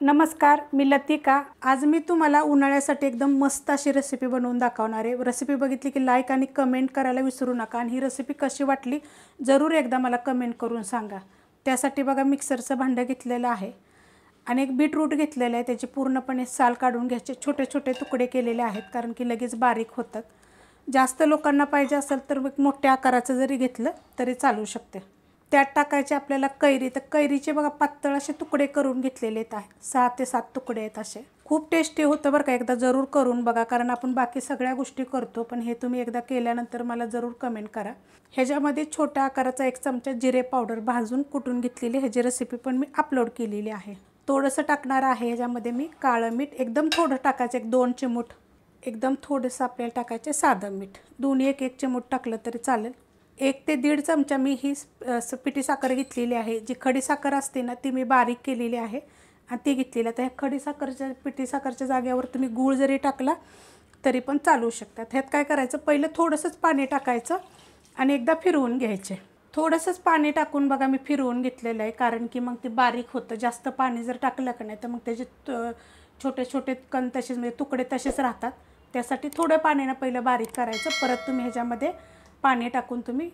नमस्कार, मी लतिका। आज मी तुम्हाला उन्हाळ्यासाठी एकदम मस्त अशी रेसिपी बनवून दाखवणार आहे। रेसिपी बघितली की लाईक आणि कमेंट करायला विसरू नका आणि ही रेसिपी कशी वाटली जरूर एकदा मला कमेंट करून सांगा। त्यासाठी बघा मिक्सरचं भांडं घेतलेलं आहे आणि एक बीटरूट घेतलेलं आहे। त्याची पूर्णपणे साल काढून घ्यायचे, छोटे छोटे तुकडे केलेले आहेत कारण की लगेच बारीक होतात। जास्त लोकांना पाहिजे असेल तर मोठ्या आकाराचं जरी घेतलं तरी चालू शकते। त्यात टाकायचे आपल्याला कैरी। तर कैरीचे बघा पातळ असे तुकडे करून घेतलेले आहेत, 6 ते 7 तुकडे आहेत असे। खूप टेस्टी होतं बरं का, एकदा जरूर करून बघा कारण आपण बाकी सगळ्या गोष्टी करतो पण हे तुम्ही एकदा केल्यानंतर मला जरूर कमेंट करा। ह्याच्यामध्ये छोट्या आकाराचा 1 चमचा जिरे पावडर भाजून कुटून घेतलेली, ह्याची रेसिपी पण मी अपलोड केलेली आहे। थोडंसं टाकणार आहे ह्याच्यामध्ये मी काळं मीठ, एकदम थोडं टाकायचं, 1-2 चिमूट। एकदम थोडंसं आपल्याला टाकायचं साधं मीठ, दोन्ही 1-1 चिमूट टाकलं तरी चालेल। 1 ते 1.5 चमचा मी ही पिठी साखर घेतलेली आहे। जी खडी साखर असते ना ती मी बारीक केलेली आहे आणि ती घेतलेली आहे। तर ह्या खडी साखरच्या पिठी साखरच्या जागेवर तुम्ही गूळ जरी टाकला तरी पण चालू शकतात। ह्यात काय करायचं, पहिलं थोडंसंच पाणी टाकायचं आणि एकदा फिरवून घ्यायचे। थोडंसंच पाणी टाकून बघा मी फिरवून घेतलेलं आहे कारण की मग ते बारीक होतं। जास्त पाणी जर टाकलं का नाही तर मग त्याचे छोटे छोटे कण तसेच म्हणजे तुकडे तसेच राहतात। त्यासाठी थोडं पाण्यानं पहिलं बारीक करायचं, परत तुम्ही ह्याच्यामध्ये पाणी टाकून तुम्ही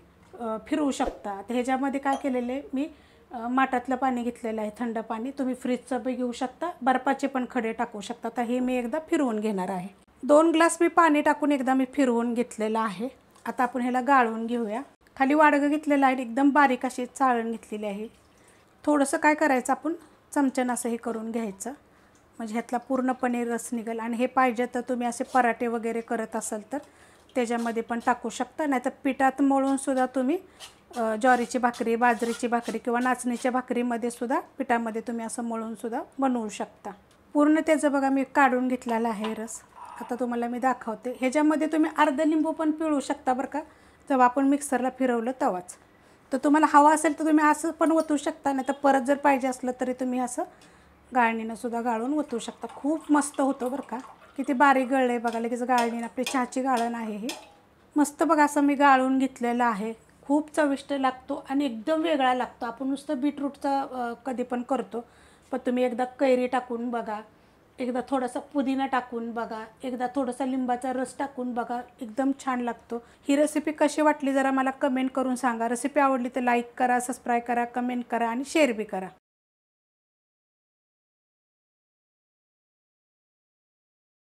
फिरवू शकता। तर ह्याच्यामध्ये काय केलेलं आहे मी, माठातलं पाणी घेतलेलं आहे, थंड पाणी। तुम्ही फ्रीजचं बी घेऊ शकता, बर्फाचे पण खडे टाकू शकता। तर हे मी एकदा फिरवून घेणार आहे। 2 ग्लास मी पाणी टाकून एकदा मी फिरवून घेतलेलं आहे। आता आपण ह्याला गाळून घेऊया। खाली वाडगं घेतलेलं आहे, एकदम बारीक अशी चाळण घेतलेली आहे। थोडंसं काय करायचं, आपण चमच्यानं असं हे करून घ्यायचं म्हणजे ह्यातला पूर्णपणे रस निघेल। आणि हे पाहिजे तर तुम्ही असे पराठे वगैरे करत असाल तर त्याच्यामध्ये पण टाकू शकता, नाहीतर पिठात मळून सुद्धा तुम्ही ज्वारीची भाकरी, बाजरीची भाकरी किंवा नाचणीच्या भाकरीमध्ये सुद्धा पिठामध्ये तुम्ही असं मळून सुद्धा बनवू शकता। पूर्ण त्याचं बघा मी काढून घेतलेला आहे रस। आता तुम्हाला मी दाखवते। ह्याच्यामध्ये तुम्ही अर्ध लिंबू पण पिळू शकता बरं का, जेव्हा आपण मिक्सरला फिरवलं तेव्हाच। तर तुम्हाला हवा असेल तर तुम्ही असं पण ओतू शकता, नाही तर परत जर पाहिजे असलं तरी तुम्ही असं गाळणीनं सुद्धा गाळून ओतू शकता। खूप मस्त होतं बरं का। किती बारीक गळलं आहे बघा, लगेच गाळणीनं, आपली चहाची गाळण आहे ही। मस्त बघा असं मी गाळून घेतलेलं आहे। खूप चविष्ट लागतो आणि एकदम वेगळा लागतो। आपण नुसतं बीटरूटचा कधी पण करतो, पण तुम्ही एकदा कैरी टाकून बघा, एकदा थोडासा पुदिना टाकून बघा, एकदा थोडासा लिंबाचा रस टाकून बघा, एकदम छान लागतो। ही रेसिपी कशी वाटली जरा मला कमेंट करून सांगा। रेसिपी आवडली तर लाईक करा, सबस्क्राईब करा, कमेंट करा आणि शेअर बी करा।